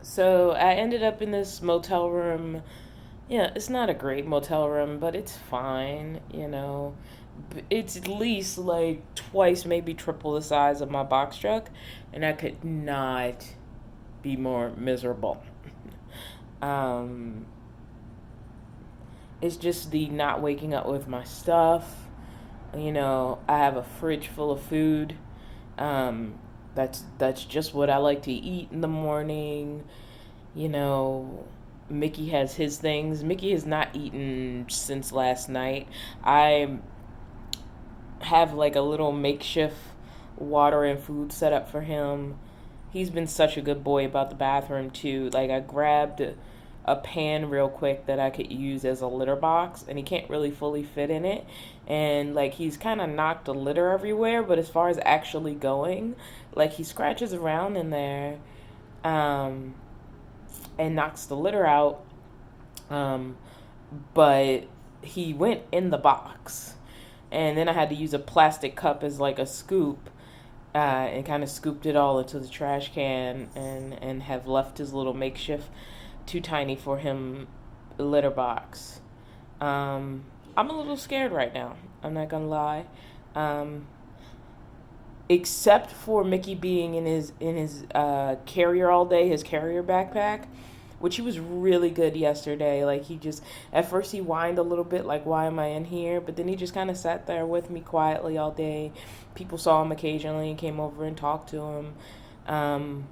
So I ended up in this motel room. Yeah, it's not a great motel room, but it's fine, you know. It's at least like twice, maybe triple the size of my box truck, and I could not be more miserable. Um, it's just the not waking up with my stuff. You know, I have a fridge full of food. Um, that's just what I like to eat in the morning. You know, Mickey has his things. Mickey has not eaten since last night. I have like a little makeshift water and food set up for him. He's been such a good boy about the bathroom too. Like I grabbed a pan real quick that I could use as a litter box, and he can't really fully fit in it. And like he's kind of knocked the litter everywhere, but as far as actually going, like he scratches around in there, um, and knocks the litter out. Um, but he went in the box, and then I had to use a plastic cup as like a scoop, and kind of scooped it all into the trash can, and have left his little makeshift too tiny for him litter box. I'm a little scared right now. I'm not gonna lie. Um, except for Mickey being in his carrier all day, his carrier backpack, which he was really good yesterday. Like he just at first he whined a little bit, like why am I in here? But then he just kind of sat there with me quietly all day. People saw him occasionally and came over and talked to him. Um,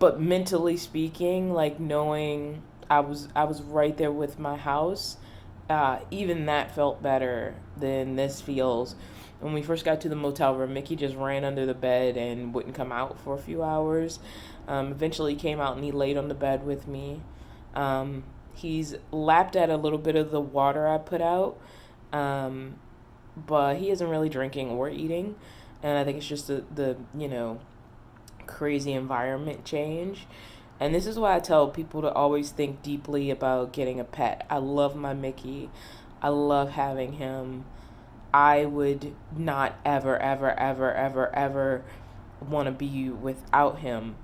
but mentally speaking, like knowing I was right there with my house, even that felt better than this feels. When we first got to the motel room, Mickey just ran under the bed and wouldn't come out for a few hours. Eventually, he came out and he laid on the bed with me. He's lapped at a little bit of the water I put out, um, but he isn't really drinking or eating. And I think it's just the crazy environment change. And this is why I tell people to always think deeply about getting a pet. I love my Mickey. I love having him. I would not ever, ever, ever, ever, ever want to be without him.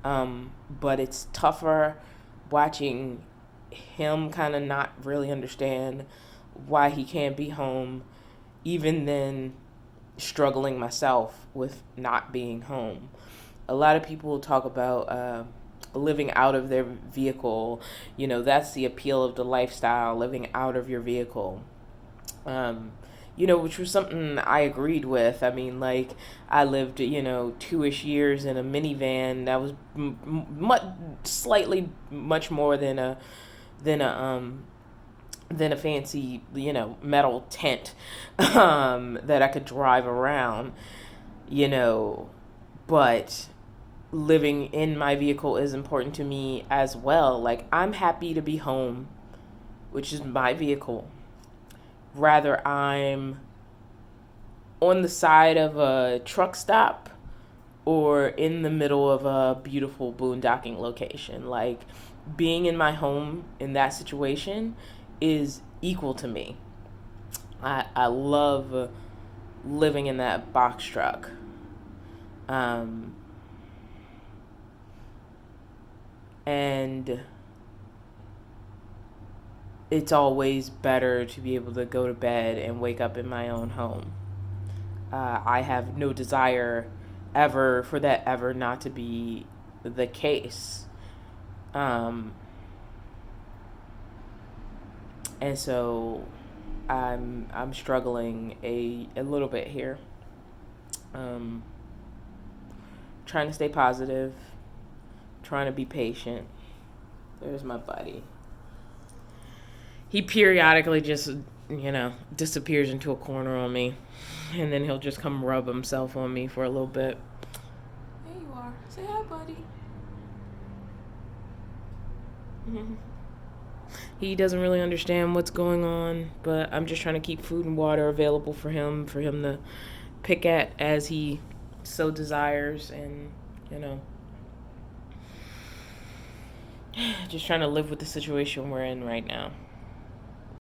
But it's tougher watching him kind of not really understand why he can't be home, even then struggling myself with not being home. A lot of people talk about living out of their vehicle. You know, that's the appeal of the lifestyle, living out of your vehicle. Um, which was something I agreed with. I mean, like, I lived, 2-ish years in a minivan that was slightly much more than a, um, than a fancy, metal tent, that I could drive around, you know, but living in my vehicle is important to me as well. Like, I'm happy to be home, which is my vehicle. Rather, I'm on the side of a truck stop or in the middle of a beautiful boondocking location. Like, being in my home in that situation is equal to me. I love living in that box truck. Um, and it's always better to be able to go to bed and wake up in my own home. I have no desire ever for that ever not to be the case. Um, and so I'm struggling a little bit here. Um, trying to stay positive, trying to be patient. There's my buddy. He periodically just, disappears into a corner on me, and then he'll just come rub himself on me for a little bit. There you are. Say hi, buddy. He doesn't really understand what's going on, but I'm just trying to keep food and water available for him to pick at as he so desires, and you know, just trying to live with the situation we're in right now.